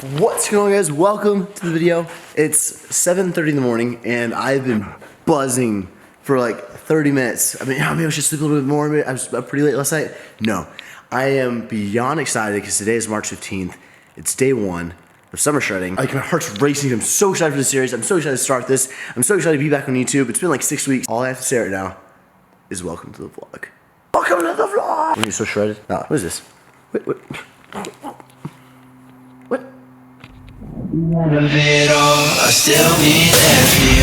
What's going on, guys? Welcome to the video. It's 7:30 in the morning and I've been buzzing for like 30 minutes. I mean, maybe I should sleep a little bit more. I was up pretty late last night. No, I am beyond excited because today is March 15th. It's day one of summer shredding. Like, my heart's racing. I'm so excited for this series. I'm so excited to start this. I'm so excited to be back on YouTube. It's been like 6 weeks. All I have to say right now is welcome to the vlog. Welcome to the vlog. Are you so shredded? No, what is this? Wait. What? Of it all, I still be there for you.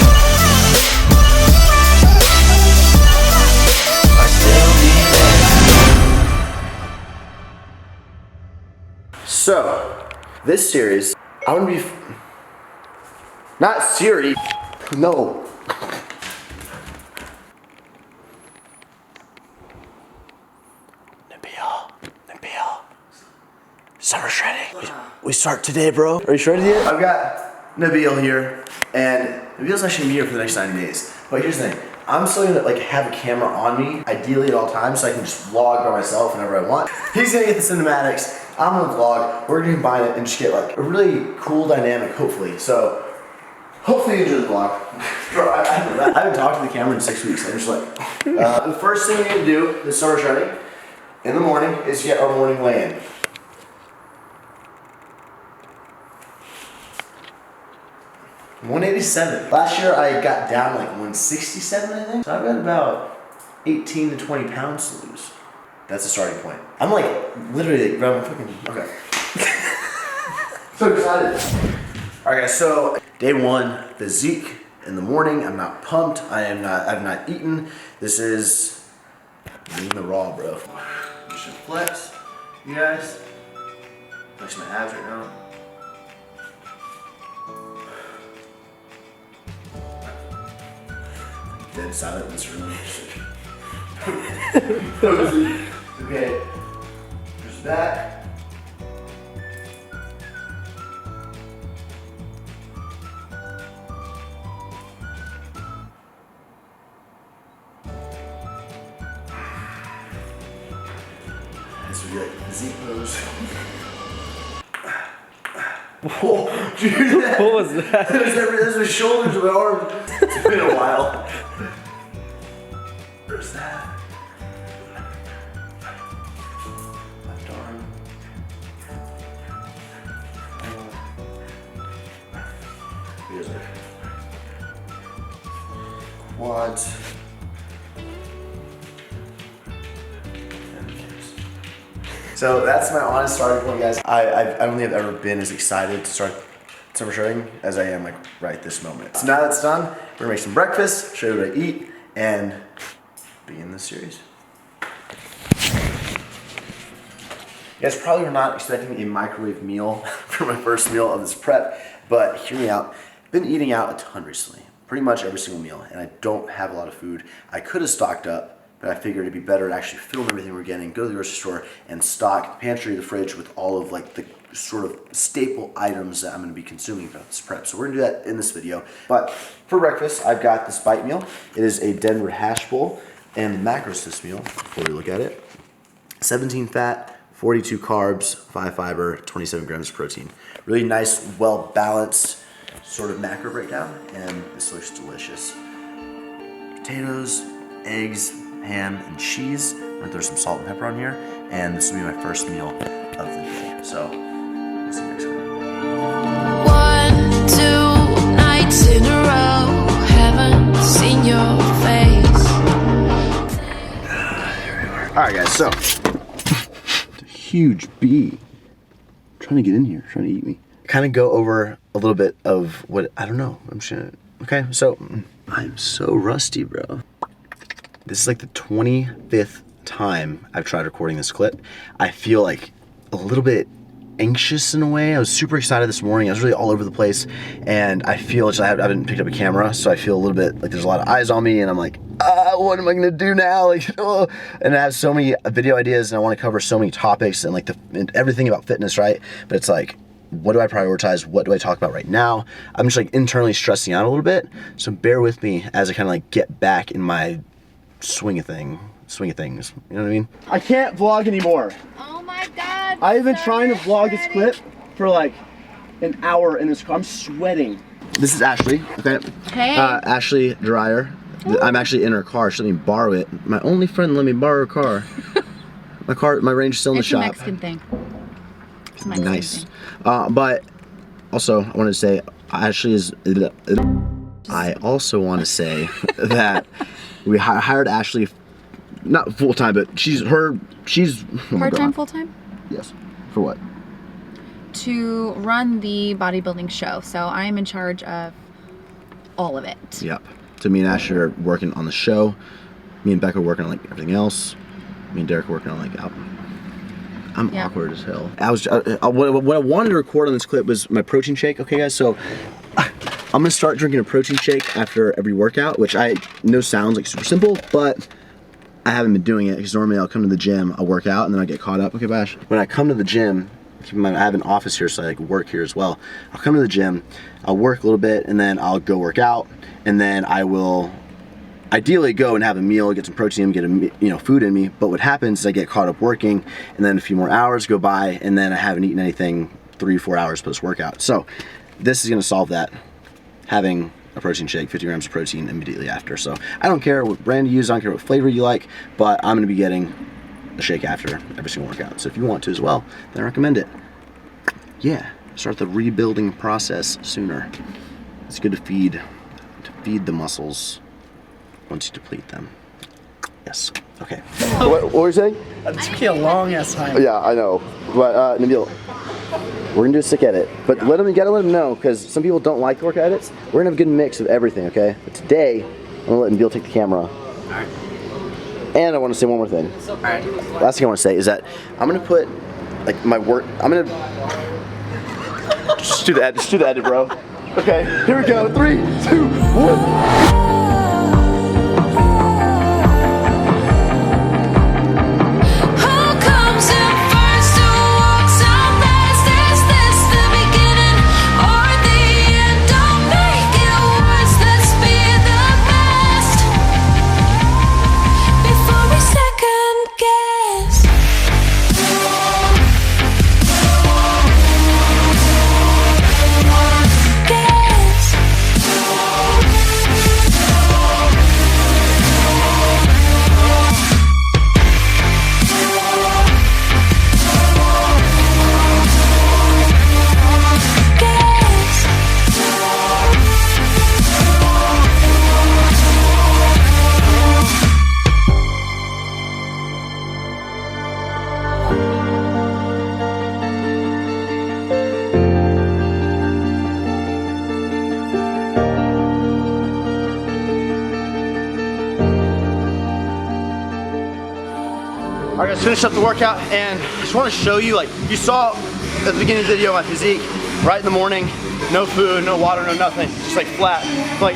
I still be there for you. So, this series, I'm gonna be not Siri. No. Nabil. Summer shredding. We start today, bro. Are you shredded yet? I've got Nabil here, and Nabil's actually gonna be here for the next 90 days. But here's the thing. I'm still gonna like have a camera on me, ideally at all times, so I can just vlog by myself whenever I want. He's gonna get the cinematics. I'm gonna vlog. We're gonna combine it and just get like a really cool dynamic, hopefully. So, hopefully you enjoy the vlog. Bro, I haven't talked to the camera in 6 weeks. I'm just like, the first thing we need to do this summer shredding in the morning is get our morning weigh-in. 187. Last year I got down like 167, I think. So I've got about 18 to 20 pounds to lose. That's the starting point. I'm like literally like, around fucking, okay. So excited. Alright guys, so day one, physique in the morning. I'm not pumped. I've not eaten. This is lean the raw, bro. Just gonna flex, you guys. Flex my abs right now. Dead silent in this room. Okay, there's that. This would be like the Z pose. Whoa, dude, What was that? There's my shoulders and my arms. It's been a while. Where's that? Left arm. Here's our quads. So that's my honest starting point, guys. I don't think I've ever been as excited to start summer shredding as I am like right this moment. So now that's done, we're gonna make some breakfast, show you what I eat, and begin this series. You guys probably were not expecting a microwave meal for my first meal of this prep, but hear me out. I've been eating out a ton recently, pretty much every single meal, and I don't have a lot of food. I could have stocked up, but I figured it'd be better to actually film everything we're getting, go to the grocery store, and stock the pantry, the fridge with all of like the sort of staple items that I'm gonna be consuming throughout this prep. So we're gonna do that in this video. But for breakfast, I've got this bite meal. It is a Denver hash bowl, and the macros this meal, before we look at it, 17 fat, 42 carbs, 5 fiber, 27 grams of protein. Really nice, well-balanced sort of macro breakdown, and this looks delicious. Potatoes, eggs, ham, and cheese. I'm gonna throw some salt and pepper on here, and this will be my first meal of the day. So, we'll see you next week. 1, 2 nights in a row, haven't seen your face. There we are. Alright guys, so, it's a huge bee. Trying to get in here, trying to eat me. Kind of go over a little bit of what, I don't know, I'm just gonna, okay, so, I'm so rusty, bro. This is like the 25th time I've tried recording this clip. I feel like a little bit anxious in a way. I was super excited this morning. I was really all over the place, and I feel just I haven't picked up a camera, so I feel a little bit like there's a lot of eyes on me, and I'm like, what am I gonna do now? Like, oh. And I have so many video ideas, and I want to cover so many topics and like and everything about fitness, right? But it's like, what do I prioritize? What do I talk about right now? I'm just like internally stressing out a little bit, so bear with me as I kind of like get back in my swing of things, you know what I mean? I can't vlog anymore. Oh my god. I've been trying to vlog this clip for like an hour in this car. I'm sweating. This is Ashley, okay? Hey. Ashley Dreyer. I'm actually in her car. She let me borrow it. My only friend let me borrow her car. My Range is still in the shop. It's a Mexican thing. It's a Mexican Nice. thing. But also, I wanted to say, Ashley is. I also want to say that we hired Ashley, not full time, but she's. Oh my Part-time, God. full-time? Yes. For what? To run the bodybuilding show. So I'm in charge of all of it. Yep. So me and Ashley are working on the show. Me and Becca are working on like everything else. Me and Derek are working on like I'm Yeah. awkward as hell. What I wanted to record on this clip was my protein shake. Okay, guys. So I'm gonna start drinking a protein shake after every workout, which I know sounds like super simple, but I haven't been doing it because normally I'll come to the gym, I'll work out, and then I get caught up. Okay, Bash. When I come to the gym, keep in mind I have an office here, so I like work here as well. I'll come to the gym, I'll work a little bit, and then I'll go work out, and then I will ideally go and have a meal, get some protein, get food in me. But what happens is I get caught up working, and then a few more hours go by, and then I haven't eaten anything 3-4 hours post workout. So this is gonna solve that. Having a protein shake, 50 grams of protein immediately after. So I don't care what brand you use, I don't care what flavor you like, but I'm gonna be getting a shake after every single workout. So if you want to as well, then I recommend it. Yeah, start the rebuilding process sooner. It's good to feed the muscles once you deplete them. Yes. Okay. What were you saying? It took you a long ass time. Yeah, I know. But Nabil, we're gonna do a sick edit. But you gotta let them know, because some people don't like the work edits. We're gonna have a good mix of everything, okay? But today, I'm gonna let Nabil take the camera. Alright. And I wanna say one more thing. Alright. Last thing I wanna say is that I'm gonna put like my work, just do the edit, bro. Okay, here we go. 3, 2, 1. Who comes in first? Who walks out last? Is this the beginning or the end? Don't make it worse. Let's be the best before we second guess. Alright guys, finished up the workout, and I just want to show you, like you saw at the beginning of the video, my physique, right in the morning, no food, no water, no nothing, just like flat. Like,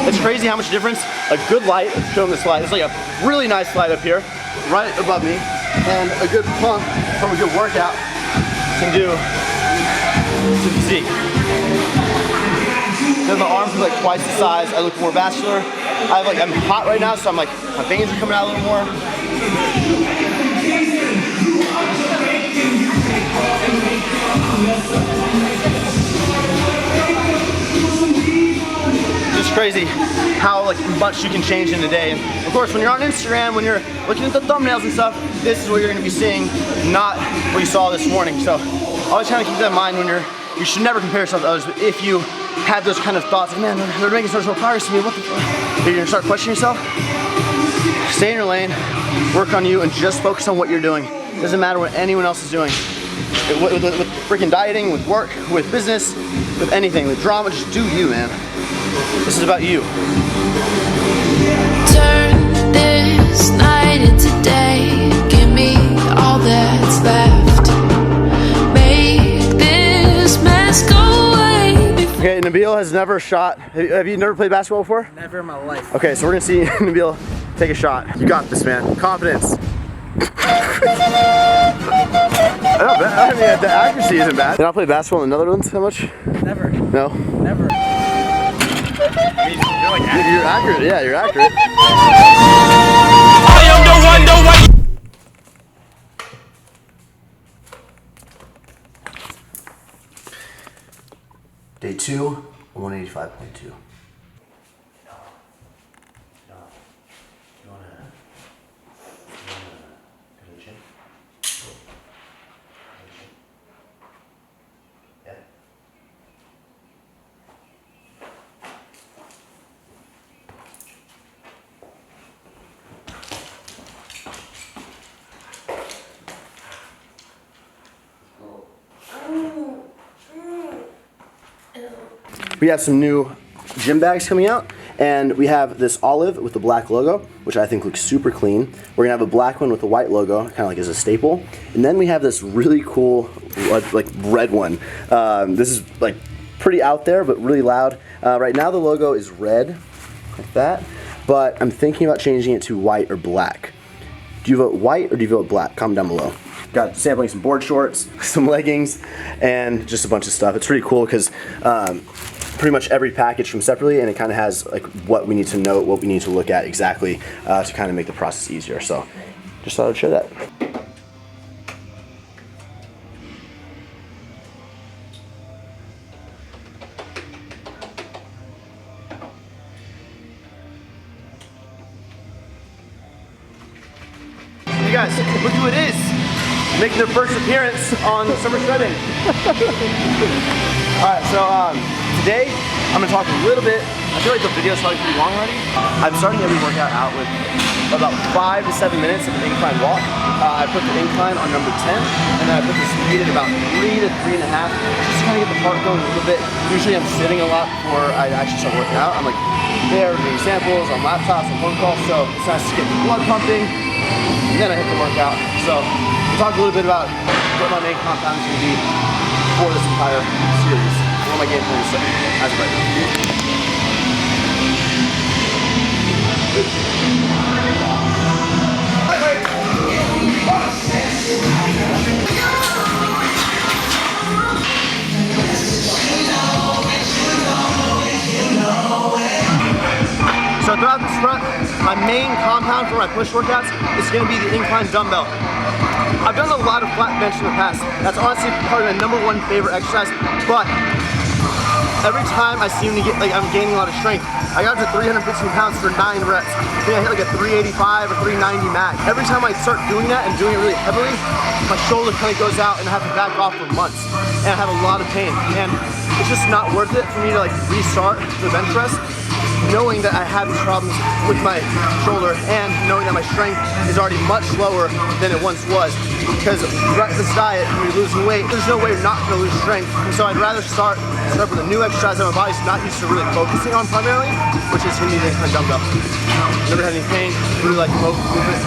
it's crazy how much difference a good light, let's show them this light, there's like a really nice light up here, right above me, and a good pump from a good workout can do to physique. Then my arms are like twice the size, I look more vascular. I'm hot right now, so I'm like, my veins are coming out a little more. Just crazy how like much you can change in a day. And of course, when you're on Instagram, when you're looking at the thumbnails and stuff, this is what you're going to be seeing, not what you saw this morning. So always kind of keep that in mind when you should never compare yourself to others. But if you have those kind of thoughts, like, man, they're making so much progress to me, what the fuck? You're going to start questioning yourself. Stay in your lane, work on you, and just focus on what you're doing. It doesn't matter what anyone else is doing. With freaking dieting, with work, with business, with anything, with drama, just do you, man. This is about you. Turn this night into day. Give me all that's left. Make this mess go away. Okay, Nabil has never shot. Have you never played basketball before? Never in my life. Okay, so we're gonna see Nabil take a shot. You got this, man. Confidence. I mean, the accuracy isn't bad. Did I play basketball in the Netherlands that much? Never. No? Never. You're accurate. Yeah, you're accurate. I am the one, the way. Day 2, 185.2. We have some new gym bags coming out, and we have this olive with the black logo, which I think looks super clean. We're gonna have a black one with a white logo, kind of like as a staple. And then we have this really cool, like red one. This is like pretty out there, but really loud. Right now the logo is red, like that, but I'm thinking about changing it to white or black. Do you vote white or do you vote black? Comment down below. Got sampling some board shorts, some leggings, and just a bunch of stuff. It's pretty cool because pretty much every package from separately, and it kind of has like what we need to know, what we need to look at exactly to kind of make the process easier. So just thought I'd share that. Hey guys, look who it is! Making their first appearance on Summer Shredding. Alright, so today I'm going to talk a little bit. I feel like the video's probably pretty long already. I'm starting every workout out with about 5 to 7 minutes of an incline walk. I put the incline on number 10, and then I put the speed at about 3 to 3.5, just to kind of get the heart going a little bit. Usually I'm sitting a lot before I actually start working out. I'm like there doing samples on laptops and phone calls, so it's nice to get the blood pumping, and then I hit the workout. So we'll talk a little bit about what my main compound is going to be for this entire series. What am I game plan as of right now? So throughout this front, my main compound for my push workouts is going to be the incline dumbbell. I've done a lot of flat bench in the past. That's honestly probably my #1 favorite exercise, but every time I seem to get, like I'm gaining a lot of strength. I got up to 315 pounds for 9 reps. I think I hit like a 385 or 390 max. Every time I start doing that and doing it really heavily, my shoulder kind of goes out and I have to back off for months. And I have a lot of pain. And it's just not worth it for me to like restart the bench press, knowing that I have these problems with my shoulder and knowing that my strength is already much lower than it once was. Because throughout this diet, when you're losing weight, there's no way you're not going to lose strength. And so I'd rather start with a new exercise that my body's not used to really focusing on primarily, which is going to be the incline dumbbell. Never had any pain, really like movement,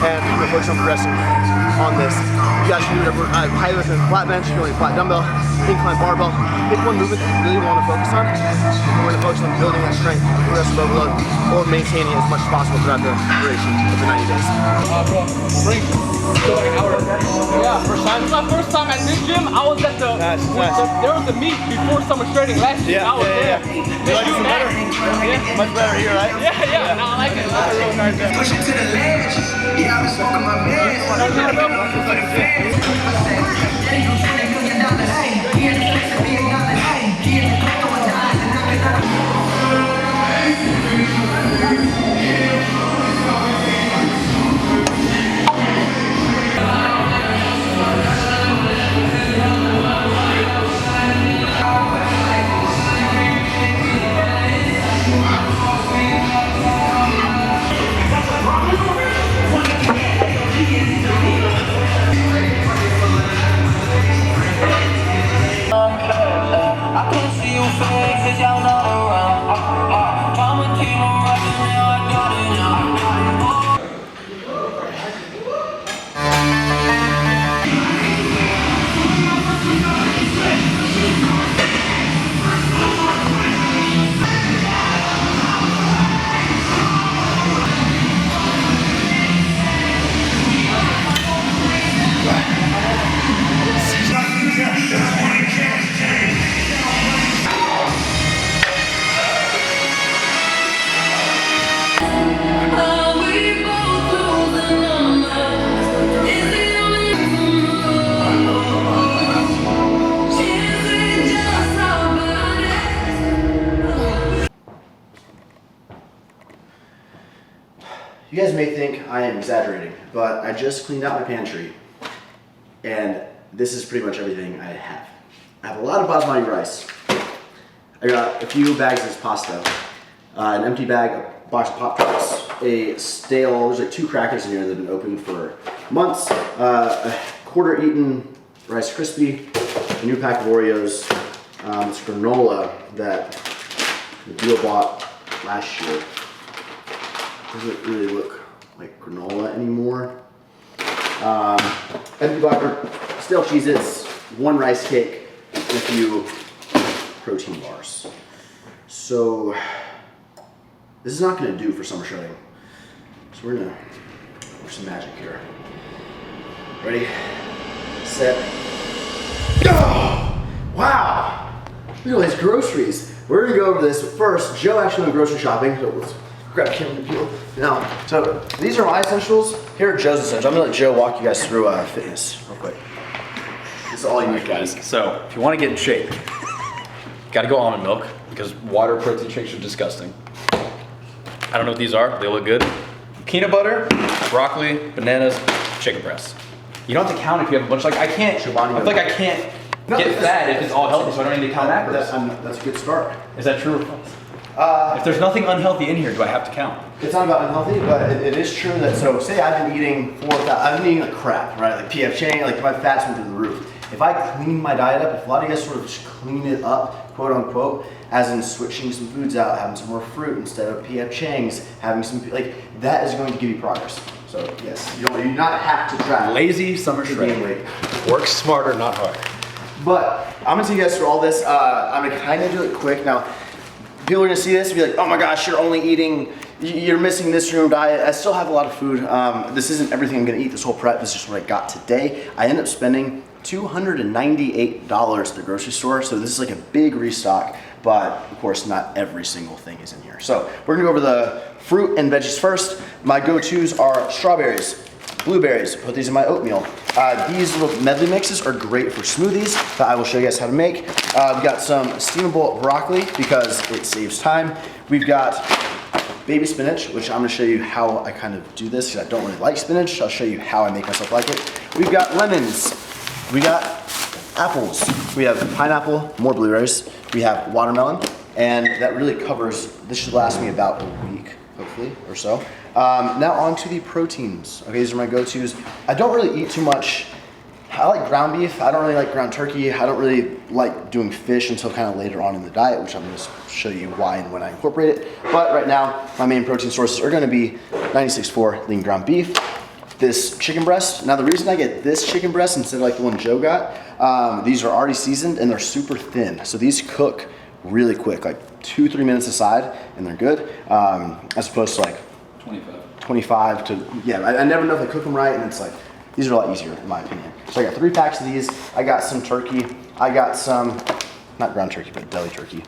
and I'm going to focus on progressing on this. You guys can do whatever. I highly recommend flat bench, really flat dumbbell, incline barbell. Pick one movement that you really want to focus on. We're going to focus on building that strength, progressive overload, or maintaining it as much as possible throughout the duration of the 90 days. Yeah, first time. This is my first time at this gym. I was at the, there was a meet before summer training last year. I was there. You like it better? Yeah. Much better here, right? Yeah. No, I like it. That's real nice. Push it to the ledge. Yeah, I've been smoking my meds. You guys may think I am exaggerating, but I just cleaned out my pantry, and this is pretty much everything I have. I have a lot of basmati rice. I got a few bags of this pasta, an empty bag, a box of Pop-Tarts, a stale, there's like 2 crackers in here that have been open for months, a quarter eaten Rice Krispie, a new pack of Oreos, this granola that the deal bought last year. Doesn't really look like granola anymore. Empty box, stale Cheez-Its, 1 rice cake, and a few protein bars. So this is not going to do for summer shredding. So we're gonna work some magic here. Ready, set, go! Wow! Look at all these groceries. We're gonna go over this, but first, Joe actually went grocery shopping. So let's grab a camera and peel. Now, so these are my essentials. Here are Joe's essentials. I'm gonna let Joe walk you guys through fitness real quick. This is all you need, guys. So if you want to get in shape, gotta go almond milk because water protein shakes are disgusting. I don't know what these are. They look good. Peanut butter, broccoli, bananas, chicken breast. You don't have to count if you have a bunch. Like I can't. I feel like I can't get fat if it's all healthy, so I don't need to count macros. That's a good start. Is that true? If there's nothing unhealthy in here, do I have to count? It's not about unhealthy, but it is true that, so say I've been eating I've been eating like crap, right? Like PF Chang, like my fat's went through the roof. If I clean my diet up, if a lot of you guys sort of just clean it up, quote unquote, as in switching some foods out, having some more fruit instead of PF Changs, having some, like, that is going to give you progress. So yes, you do not have to try. Lazy summer shredding. Work smarter, not harder. But I'm gonna take you guys through all this. I'm gonna kind of do it quick. Now, people are gonna see this and be like, oh my gosh, you're only eating, you're missing this from your diet. I still have a lot of food. This isn't everything I'm gonna eat this whole prep. This is just what I got today. I ended up spending $298 at the grocery store. So this is like a big restock, but of course not every single thing is in here. So we're gonna go over the fruit and veggies first. My go-tos are strawberries, blueberries, put these in my oatmeal. These little medley mixes are great for smoothies that I will show you guys how to make. We've got some steamable broccoli because it saves time. We've got baby spinach, which I'm gonna show you how I kind of do this because I don't really like spinach. I'll show you how I make myself like it. We've got lemons. We got apples. We have pineapple, more blueberries. We have watermelon, and that really covers, this should last me about a week, hopefully, or so. Now on to the proteins. Okay, these are my go-tos. I don't really eat too much. I like ground beef. I don't really like ground turkey. I don't really like doing fish until kind of later on in the diet, which I'm gonna show you why and when I incorporate it. But right now, my main protein sources are gonna be 96.4 lean ground beef, this chicken breast. Now the reason I get this chicken breast instead of like the one Joe got, these are already seasoned and they're super thin. So these cook really quick, like 2-3 minutes aside, and they're good. As opposed to like 25 to, yeah, I never know if I cook them right, and it's like, these are a lot easier in my opinion. So I got 3 packs of these. I got some turkey. I got some, not ground turkey, but deli turkey.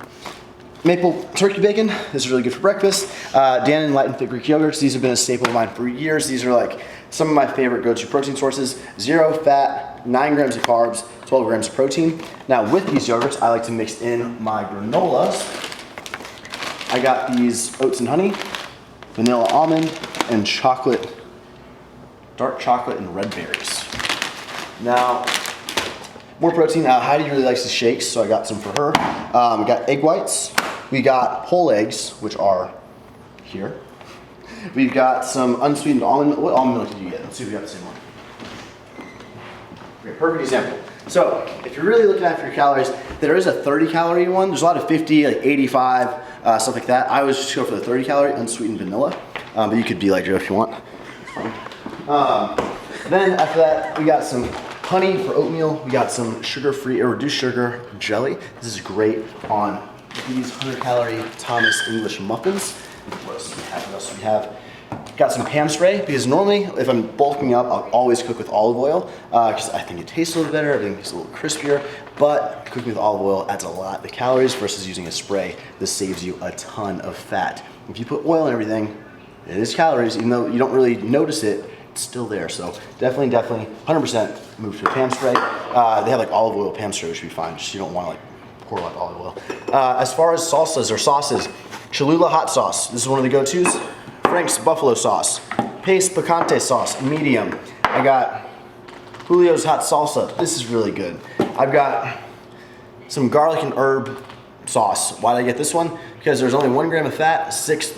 Maple turkey bacon, this is really good for breakfast. Dannon light and thick Greek yogurts, these have been a staple of mine for years. These are like some of my favorite go-to protein sources. 0 fat, 9 grams of carbs, 12 grams of protein. Now with these yogurts, I like to mix in my granolas. I got these oats and honey, vanilla almond, and chocolate, dark chocolate and red berries. Now, more protein. Heidi really likes the shakes, so I got some for her. We got egg whites. We got whole eggs, which are here. We've got some unsweetened almond milk. What almond milk did you get? Let's see if we got the same one. Okay, perfect example. So, if you're really looking after your calories, there is a 30 calorie one. There's a lot of 50, like 85, stuff like that. I always just go for the 30 calorie unsweetened vanilla, but you could be like Joe if you want. Then after that, we got some honey for oatmeal. We got some sugar-free or reduced sugar jelly. This is great on these 100 calorie Thomas English muffins. What else do we have? What else do we have? Got some Pam spray because normally if I'm bulking up, I'll always cook with olive oil because I think it tastes a little better, I think it's a little crispier, but cooking with olive oil adds a lot of calories versus using a spray. This saves you a ton of fat. If you put oil in everything, it is calories, even though you don't really notice it, it's still there. So definitely 100% move to a Pam spray. They have like olive oil Pam spray, which would be fine, just you don't want to like pour like olive oil. As far as salsas or sauces, Cholula hot sauce. This is one of the go-tos Frank's buffalo sauce, Pace picante sauce, medium. I got Julio's hot salsa. This is really good. I've got some garlic and herb sauce. Why did I get this one? Because there's only 1 gram of fat, 6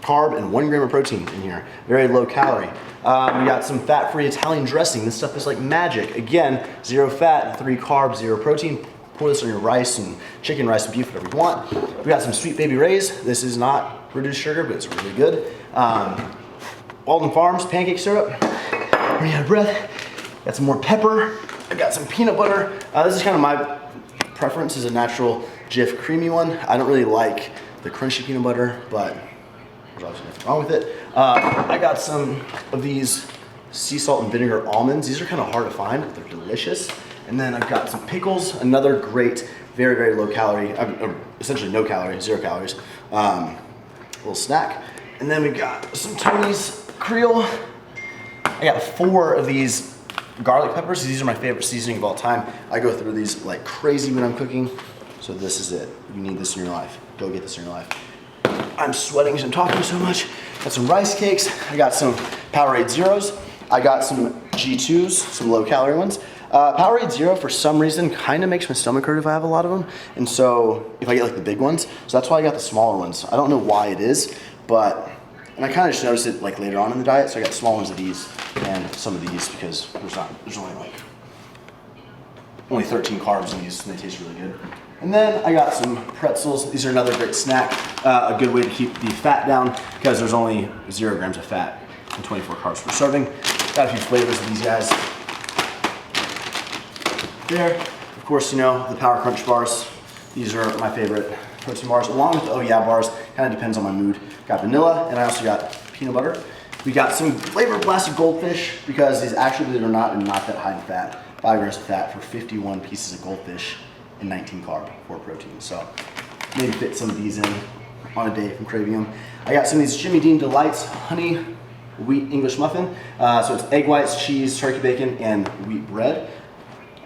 carb, and 1 gram of protein in here. Very low calorie. We got some fat-free Italian dressing. This stuff is like magic. Again, 0 fat, 3 carbs, 0 protein. Pour this on your rice and chicken, rice and beef, whatever you want. We got some Sweet Baby Ray's. This is not reduced sugar, but it's really good. Walden Farms pancake syrup. Running out of breath. Got some more pepper. I got some peanut butter. This is kind of my preference, is a natural Jif creamy one. I don't really like the crunchy peanut butter, but there's obviously nothing wrong with it. I got some of these sea salt and vinegar almonds. These are kind of hard to find, but they're delicious. And then I've got some pickles, another great, very, very low calorie, essentially no calorie, 0 calories, little snack. And then we've got some Tony's Creole. I got 4 of these garlic peppers. These are my favorite seasoning of all time. I go through these like crazy when I'm cooking. So this is it. You need this in your life. Go get this in your life. I'm sweating because I'm talking so much. Got some rice cakes. I got some Powerade Zeros. I got some G2s, some low calorie ones. Powerade Zero, for some reason, kind of makes my stomach hurt if I have a lot of them. And so, if I get like the big ones, so that's why I got the smaller ones. I don't know why it is, but, and I kind of just noticed it like later on in the diet, so I got small ones of these and some of these because there's only 13 carbs in these and they taste really good. And then I got some pretzels. These are another great snack, a good way to keep the fat down because there's only 0 grams of fat and 24 carbs per serving. Got a few flavors of these guys. There, of course, you know, the Power Crunch bars. These are my favorite protein bars, along with the Oh Yeah bars. Kind of depends on my mood. Got vanilla, and I also got peanut butter. We got some flavor blasted goldfish because these actually, believe it or not, are not that high in fat. 5 grams of fat for 51 pieces of goldfish and 19 carb for protein. So maybe fit some of these in on a day if I'm craving them. I got some of these Jimmy Dean Delights honey wheat English muffin. So it's egg whites, cheese, turkey bacon, and wheat bread.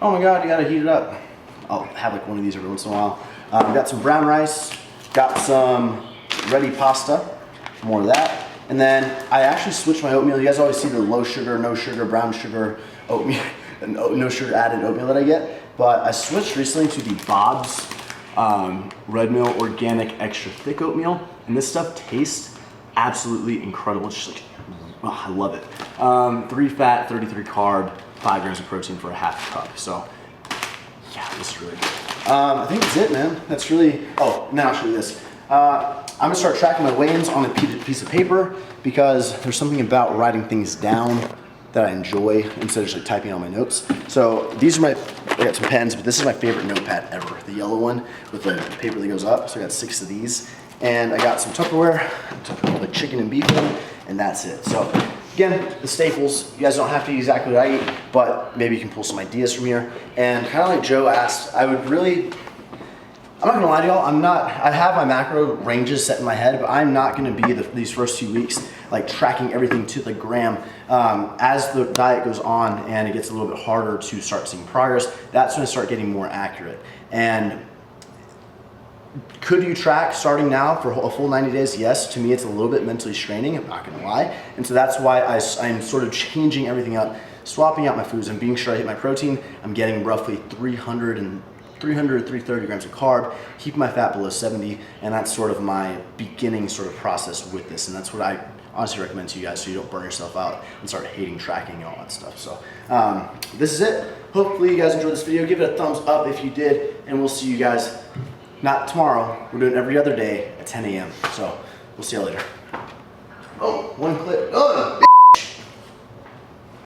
Oh my God, you gotta heat it up. I'll have like one of these every once in a while. Got some brown rice, got some ready pasta, more of that. And then I actually switched my oatmeal. You guys always see the low sugar, no sugar, brown sugar oatmeal, no sugar added oatmeal that I get. But I switched recently to the Bob's Red Mill Organic Extra Thick Oatmeal. And this stuff tastes absolutely incredible. It's just like, oh, I love it. 3 fat, 33 carb, 5 grams of protein for a half cup. So yeah, this is really good. I think that's it, man. That's really, oh, now I'll show you this. I'm gonna start tracking my weigh-ins on a piece of paper because there's something about writing things down that I enjoy instead of just like typing on my notes. So these are I got some pens, but this is my favorite notepad ever. The yellow one with the paper that goes up. So I got 6 of these. And I got some Tupperware, like chicken and beef one, and that's it. So again, the staples, you guys don't have to eat exactly what I eat, but maybe you can pull some ideas from here. And kind of like Joe asked, I'm not gonna lie to y'all, I have my macro ranges set in my head, but I'm not gonna be these first 2 weeks like tracking everything to the gram. As the diet goes on and it gets a little bit harder to start seeing progress, that's when I start getting more accurate. And could you track starting now for a full 90 days? Yes, to me it's a little bit mentally straining, I'm not gonna lie. And so that's why I'm sort of changing everything up, swapping out my foods and being sure I hit my protein. I'm getting roughly 330 grams of carb, keeping my fat below 70, and that's sort of my beginning sort of process with this. And that's what I honestly recommend to you guys so you don't burn yourself out and start hating tracking and all that stuff. So this is it. Hopefully you guys enjoyed this video. Give it a thumbs up if you did, and we'll see you guys not tomorrow. We're doing every other day at 10 a.m. So we'll see you later. Oh, one clip. Oh!